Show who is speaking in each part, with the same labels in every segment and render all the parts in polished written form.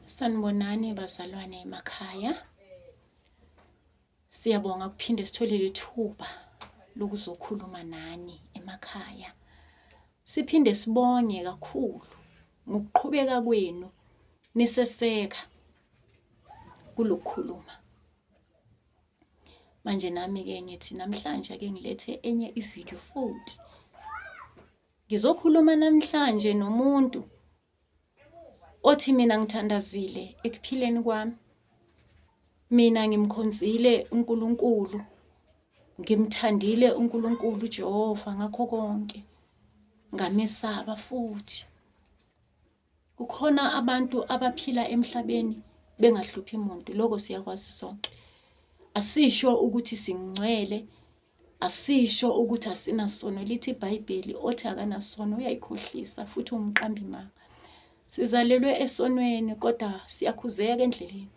Speaker 1: Sanibonani bazalwane emakhaya. Siyabonga kuphinde sitholele ithuba lokuzokhuluma nani emakhaya. Siphinde sibonge kakhulu ngokuqhubeka kwenu niseseka kulokukhuluma. Manje nami ke ngithi namhlanje ake ngilethe enye ivideo futhi. Ngizokhuluma namhlanje nomuntu othi mina ngithandazile ekuphileni kwami. Mina ngimkhonzile uNkulunkulu. Ngimthandile uNkulunkulu Jehova ngakho konke. Ngamesaba futhi. Kukhona abantu abaphila emhlabeni bengahluphi umuntu, lokho siyakwazi sonke. Asisho ukuthi singcwele, asisho ukuthi asinasono. Lithi iBhayibheli othi akanasono uyayikhohlisa futhi umqambi manga. Sizalelwe esonweni kodwa siyakhuzeka endleleni.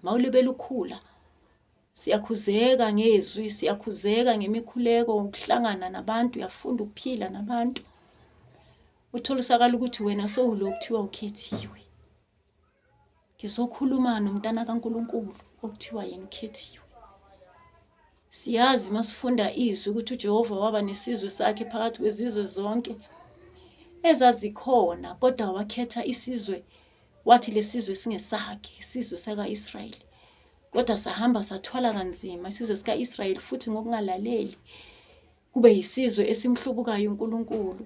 Speaker 1: Mawulibela ukhula, siyakhuzeka ngezwi, siyakhuzeka ngemikhuleko, ukuhlangana nabantu, uyafunda ukuphila nabantu. Utholisakala ukuthi wena sowulo kuthiwa ukhethiwe. Ngizokhuluma nomntana kaNkulunkulu okuthiwa yena ukhethiwe. Siyazi masifunda izwi ukuthi uJehova waba nesizwe sakhe phakathi kwezizwe zonke ezazikhona, kodwa wakhetha isizwe wathi lesizwe singesakhe, isizwe saka-Israyeli. Kodwa sahamba sathwala kanzima isizwe sika-Israyeli futhi ngokungalaleli kube yisizwe esimhlubukayo uNkulunkulu.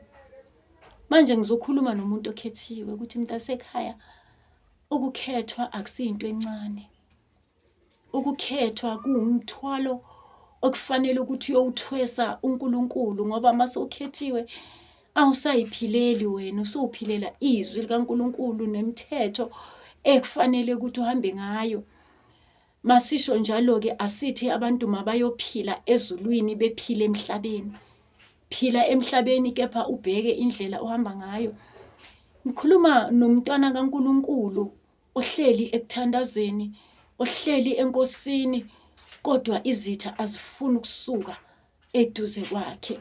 Speaker 1: Manje ngizokhuluma nomuntu okhethiwe ukuthi mntasekhaya, ukukhethwa akusiyinto encane. Ukukhethwa kuwumthwalo okufanele ukuthi uyowuthwesa uNkulunkulu, ngoba mase ukhethiwe awusayiphileli wena, usuphilela izwi likaNkulunkulu nemithetho ekufanele ukuthi uhambe ngayo. Masisho njalo ke asithi abantu mabayophila ezulwini bephile emhlabeni. Phila emhlabeni kepha ubheke indlela ohamba ngayo. Ngikhuluma nomntwana kaNkulunkulu ohleli ekuthandazeni, ohleli enkosini, kodwa izitha azifuni ukusuka eduze kwakhe.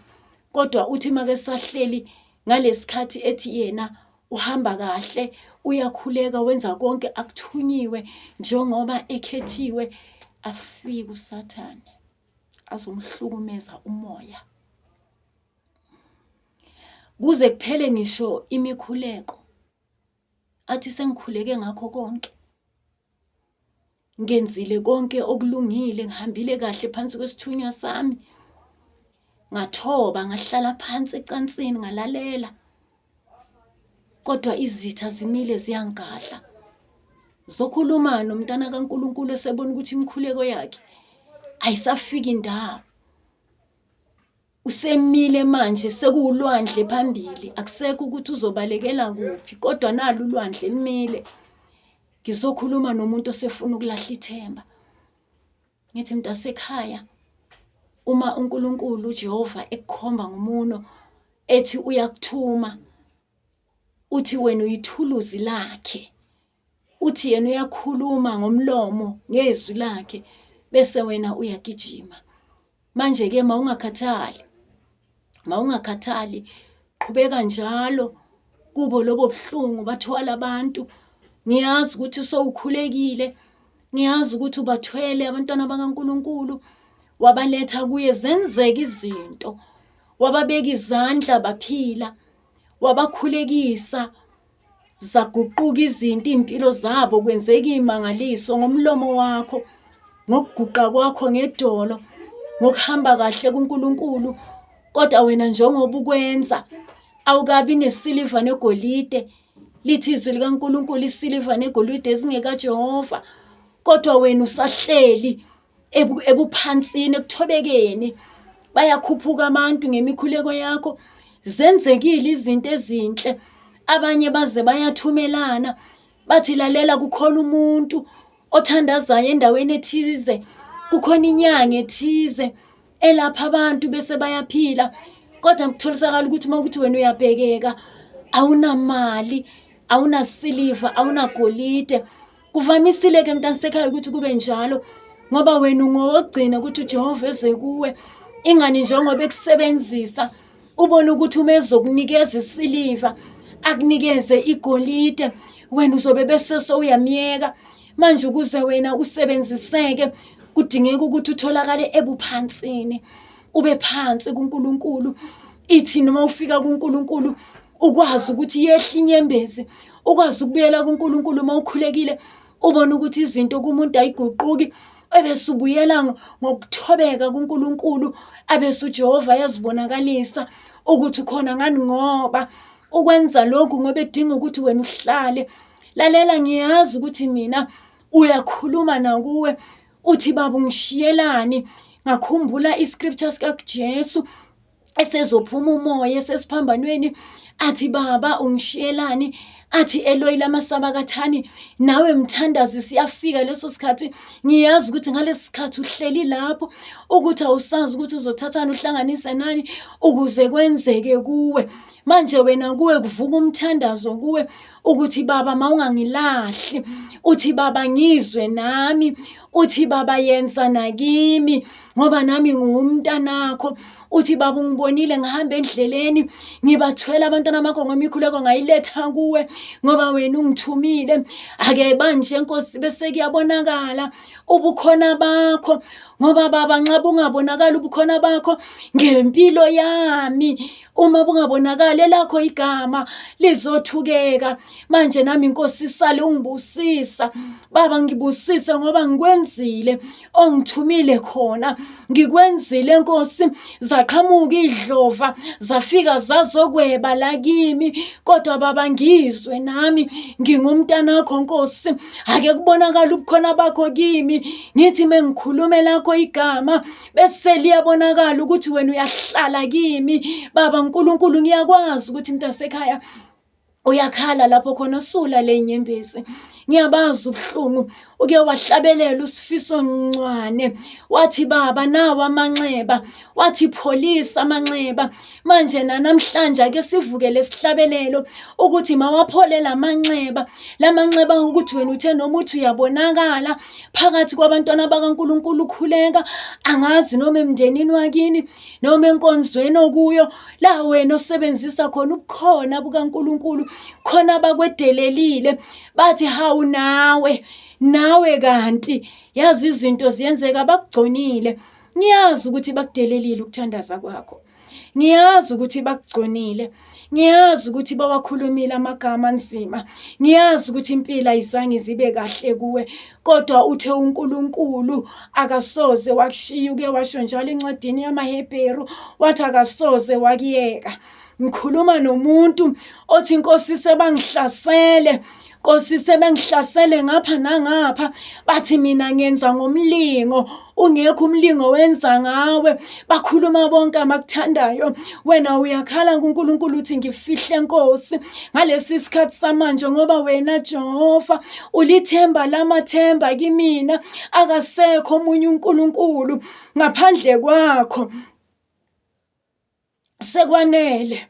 Speaker 1: Kodwa uthi make sahleli ngalesikhathi ethi yena uhamba kahle, uyakhuleka, wenza konke akuthunyiwe njengoba ekhethiwe, afike uSathane azomhlukumeza umoya. Kuze kuphele ngisho imikhuleko. Athi sengikhuleke ngakho konke. Ngenzile konke okulungile, ngihambile kahle phansi kwesithunywa sami. Ngathoba, ngahlala phansi ecansini ngalalela. Kodwa izitha zimile ziyangadla. Zokhuluma nomntana kaNkulunkulu sebona ukuthi imikhuleko yakhe ayisafiki ndawo. Usemile manje sekuwulwandle phambili, akusekho ukuthi uzobalekela kuphi, kodwa nalo ulwandle limile. Ngizokhuluma nomuntu osefuna ukulahla ithemba. Ngithi mntasekhaya, uma uNkulunkulu uJehova ekukhomba ngomuno ethi uyakuthuma, uthi wena uyithuluzi lakhe, uthi yena uyakhuluma ngomlomo ngezwi lakhe, bese wena uyagijima. Manje ke mawungakhathali, qhubeka njalo kubo lobo buhlungu bathwala abantu. Ngiyazi ukuthi sowukhulekile, ngiyazi ukuthi ubathwele abantwana bakaNkulunkulu, wabaletha kuye zenzeka izinto, wababeka izandla baphila, wabakhulekisa, zaguquka izinto impilo zabo, kwenzeka imangaliso ngomlomo wakho, ngokuguqa kwakho ngedolo, ngokuhamba kahle kuNkulunkulu. Kodwa wena njengoba ukwenza awukabi nesiliva negolide. Lithi izwi likaNkulunkulu isiliva negolide ezingeka Jehova, kodwa wena usahleli ebuphansini ekuthobekeni. Bayakhuphuka abantu ngemikhuleko yakho, zenzekile izinto ezinhle. Abanye baze bayathumelana bathi lalela, kukhona umuntu othandazayo endaweni ethize, kukhona inyanga ethize elapha abantu bese bayaphila. Kodwa kutholisakala ukuthi mawukuthi wena uyabhekeka, awunamali, awunasiliva, awunagolide. Kuvamisile ke mntasekhaya ukuthi kube njalo, ngoba wena ungowogcina ukuthi uJehova eze kuwe, ingani njengoba ekusebenzisa ubone ukuthi uma ezokunikeza isiliva akunikeze igolide, wena uzobe bese sowuyamyeka. Manje ukuze wena usebenziseke kudingeka ukuthi utholakale ebuphansini, ube phansi kuNkulunkulu. Ithi noma ufika kuNkulunkulu ukwazi ukuthi yehle inyembezi, ukwazi ukubuyela kuNkulunkulu mawukhulekile, ubone ukuthi izinto kumuntu ayiguquki, ebese ubuyela ngokuthobeka kuNkulunkulu, abese uJehova yazibonakalisa ukuthi khona ngani, ngoba ukwenza lokhu ngoba edinga ukuthi wena uhlale. Lalela, ngiyazi ukuthi mina uyakhuluma nakuwe uthi baba ungishiyelani. Ngakhumbula iscripture sikaJesu esezophuma umoya esesiphambanweni, athi baba ungishiyelani, athi Eloi lama sabakathani. Nawe mthandazi, siyafika leso sikhathi. Ngiyazi ukuthi ngalesi sikhathi uhleli lapho ukuthi awusazi ukuthi uzothathana uhlanganise nani ukuze kwenzeke kuwe. Manje wena kuwe kuvuka umthandazo kuwe ukuthi baba mawungangilahli, uthi baba ngizwe nami, uthi baba yenza nakimi ngoba nami ngumntanakho. Uthi baba ungibonile ngihamba endleleni ngibathwela abantwana bakho ngemikhuleko ngayiletha kuwe ngoba wena ungithumile. Ake manje Nkosi bese kuyabonakala ubukhona bakho, ngoba baba nxa bungabonakala ubukhona bakho ngempilo yami, uma bungabonakala lakho igama lizothukeka. Manje nami Nkosi sale ungibusisa baba, ngibusise ngoba ngikwenzile ongithumile khona, ngikwenzile Nkosi. Zaqhamuka idlova zafika zazokweba la kimi, kodwa baba ngizwe nami ngingumntanakho Nkosi. Ake kubonakala ubukhona bakho kimi, ngithi mengikhulume lakho igama bese liyabonakala ukuthi wena uyahlala kimi. Baba uNkulunkulu, ngiyakwazi ukuthi mntasekhaya uyakhala lapho khona sula le nyembezi. Ngiyabazi ubuhlungu uke wahlabelela uSifiso Ncwane, wathi baba nawa amanxeba, wathi pholisa amanxeba. Manje namhlanje ake sivuke lesihlabelelo ukuthi mawapholela amanxeba, lamanxeba ukuthi wena uthe noma uthi uyabonakala phakathi kwabantwana bakaNkulunkulu ukhuleka, angazi noma emndenini wakini noma enkonzweni okuyo la wena osebenzisa khona ubukhona bukaNkulunkulu, khona bakwedelelile bathi hawu nawe kanti yazi izinto ziyenzeka bakugconile. Ngiyazi ukuthi bakudelelile ukuthandaza kwakho, ngiyazi ukuthi bakugconile, ngiyazi ukuthi bawakhulumile amagama anzima, ngiyazi ukuthi impilo ayizange zibe kahle kuwe, kodwa uthe uNkulunkulu akasoze wakushiya. Uke washo njalo encwadini yamaHebheru wathi akasoze wakuyeka. Ngikhuluma nomuntu othi Nkosi sebangihlasele, Nkosi sebengihlasele ngapha nangapha, bathi mina ngenza ngomlingo, ungekho umlingo wenza ngawe. Bakhuluma bonke amakuthandayo, wena uyakhala kuNkulunkulu uthi ngifihle Nkosi ngalesi sikhathi samanje, ngoba wena Jehova ulithemba lamathemba kimina, akasekho omunye uNkulunkulu ngaphandle kwakho. Sekwanele,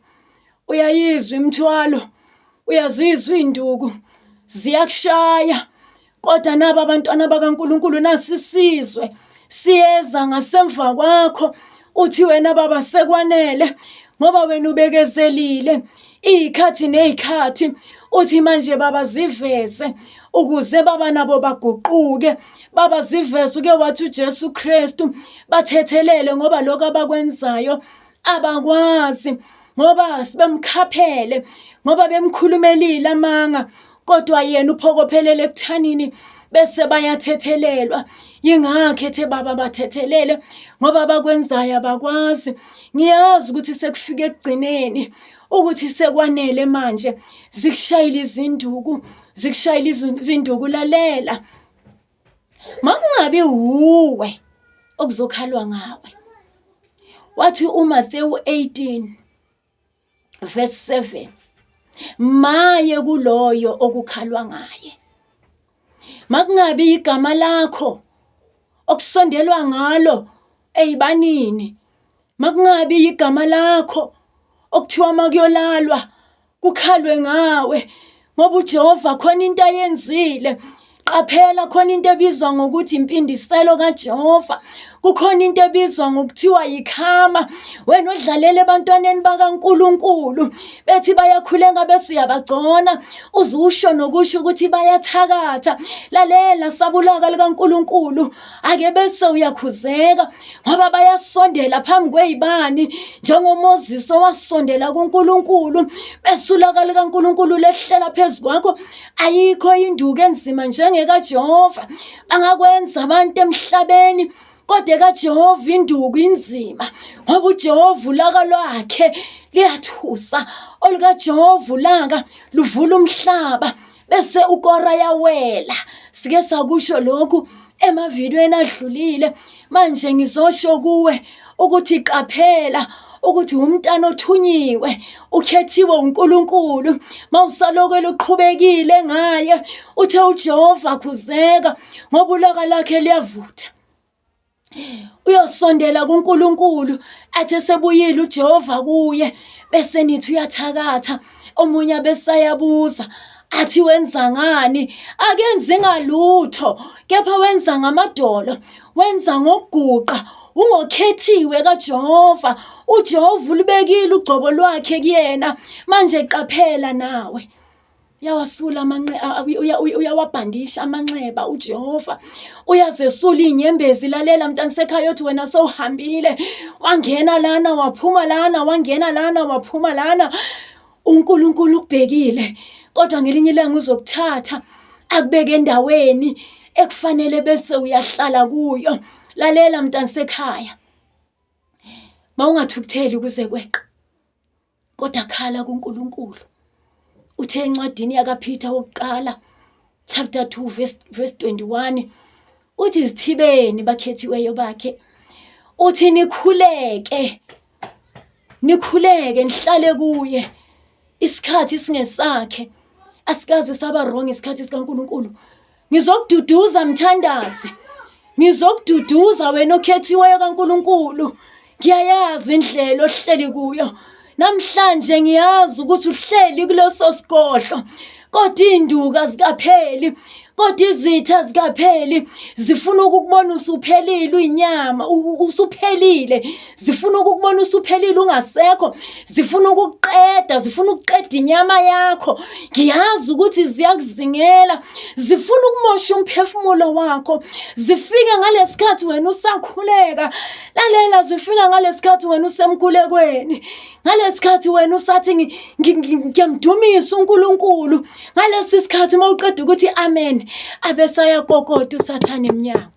Speaker 1: uyayizwa imithwalo, uyazizwa induku ziyakushaya, kodwa naba abantwana bakaNkulunkulu nasisizwe siyeza ngasemva kwakho. Uthi wena baba sekwanele ngoba wena ubekezelile izikhathi nezikhathi. Uthi manje baba ziveze ukuze baba nabo baguquke, baba ziveze. Uke wathi uJesu Kristu bathethelele ngoba lokho abakwenzayo abakwazi, ngoba sibemkhaphele, ngoba bemkhulumelile amanga, kodwa yena uphokophelele ekuthanini bese bayathethelelwa. Yingakho ethe baba bathethelele ngoba bakwenzayo abakwazi. Ngiyazi ukuthi sekufike ekugcineni ukuthi sekwanele manje zikushayile izinduku, zikushayile izinduku. Lalela, makungabe uwe okuzokhalwa ngawe. Wathi uMathewu 18 verse 7, maye kuloyo okukhalwa ngaye. Makungabi igama lakho okusondelwa ngalo eyibanini, makungabi igama lakho okuthiwa makuyolalwa kukhalwe ngawe, ngoba uJehova khona into ayenzile. Qaphela, khona into ebizwa ngokuthi impindiselo kaJehova. kukhona into ebizwa ngokuthiwa yikhama. Wena odlalela ebantwaneni bakaNkulunkulu bethi bayakhulenga bese uyabagcona uzusho nokusho ukuthi bayathakatha. Lalela sabulaka likaNkulunkulu, ake bese uyakhuzeka ngoba bayasondela phambi kwey'bani njengoMoses owasondela kuNkulunkulu. Bese ulaka likaNkulunkulu lehlela phezu kwakho. Ayikho induku enzima njengekaJehova. Angakwenza abantu emhlabeni, kodwa kaJehova induku inzima ngoba uJehova ulaka lwakhe liyathusa. OlukaJehova ulaka luvula umhlaba bese ukora yawela. Sike sakusho lokhu emavidweni adlulile. Manje ngizosho kuwe ukuthi qaphela ukuthi umntana othunyiwe, ukhethiwe uNkulunkulu. Mawusalokela uqhubekile ngaye uthe uJehova khuzeka ngoba ulaka lakhe liyavutha. Uyosondela kuNkulunkulu athe sebuyile uJehova kuye bese nithi uyathakatha. Omunye besayabuza athi wenza ngani? Akenzi ngalutho, kepha wenza ngamadolo, wenza ngokuguqa. Ungokhethiwe kaJehova. uJehova ulibekile ugcobo lwakhe kuyena. Manje qaphela nawe. Uyawasula uyawabhandisha amanxeba uJehova. Uyazesula inyembezi. Lalela mntana sekhaya uthi wena sowuhambile wangena lana waphuma lana, wangena lana waphuma lana. uNkulunkulu ukubhekile, kodwa ngelinye ilanga uzokuthatha akubeke endaweni ekufanele bese uyahlala kuyo. Lalela mntana sekhaya, mawungathukutheli kuze kweqe, kodwa khala kuNkulunkulu. Uthe encwadini yakaPeter wokuqala chapter 2 verse 21 uthi izithibeni bakhethiweyo bakhe, uthi nikhuleke nihlale kuye isikhathi singesakhe. Asikaze saba wrong isikhathi sikaNkulunkulu. Ngizokududuza mthandazi, ngizokududuza wena okhethiweyo kaNkulunkulu. Ngiyayazi indlela ohleli kuyo namhlanje, ngiyazi ukuthi uhleli kuleso sigodlo, kodwa induka zikapheli, kodwa izitha zikapheli zifuna ukukubona usuphelile uyinyama, usuphelile. Zifuna ukukubona usuphelile ungasekho, zifuna ukukuqeda, zifuna ukuqeda inyama yakho. Ngiyazi ukuthi ziyakuzingela, zifuna ukumosha umphefumulo wakho. Zifika ngalesikhathi wena usakhuleka. Lalela, zifika ngalesikhathi wena usemkhulekweni, ngalesikhathi wena usathi ngiyamdumisa uNkulunkulu. Ngalesi sikhathi mawuqeda ukuthi amen, abesayakokota uSathane emnyango.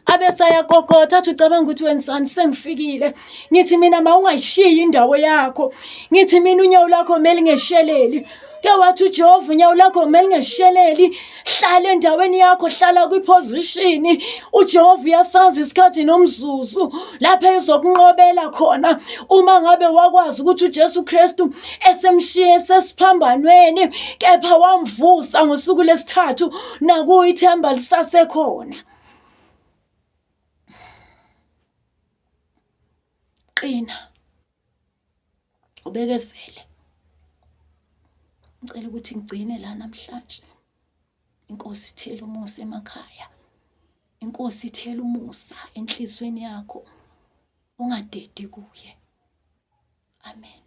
Speaker 1: Abesayakokota athi ucabanga ukuthi wensani, sengifikile. Ngithi mina mawungayishiyi indawo yakho. Ngithi mina unyawo lakho kumele ngesheleli. Ke wathi uJehova unyawo lakho kumele ngesheleli. Hlala endaweni yakho, hlala kwiposition. uJehova uyasazi isikhathi nomzuzu lapha ezokunqobela khona. Uma ngabe wakwazi ukuthi uJesu Kristu esemshiye sesiphambanweni, kepha wamvusa ngosuku lesithathu, nakuyo ithemba lisasekhona. Qina, ubekezele. Ngicela ukuthi ngigcine la namhlanje. Inkosi ithela umusa emakhaya. Inkosi ithela umusa enhlizweni yakho. Ungadedi kuye. Amen.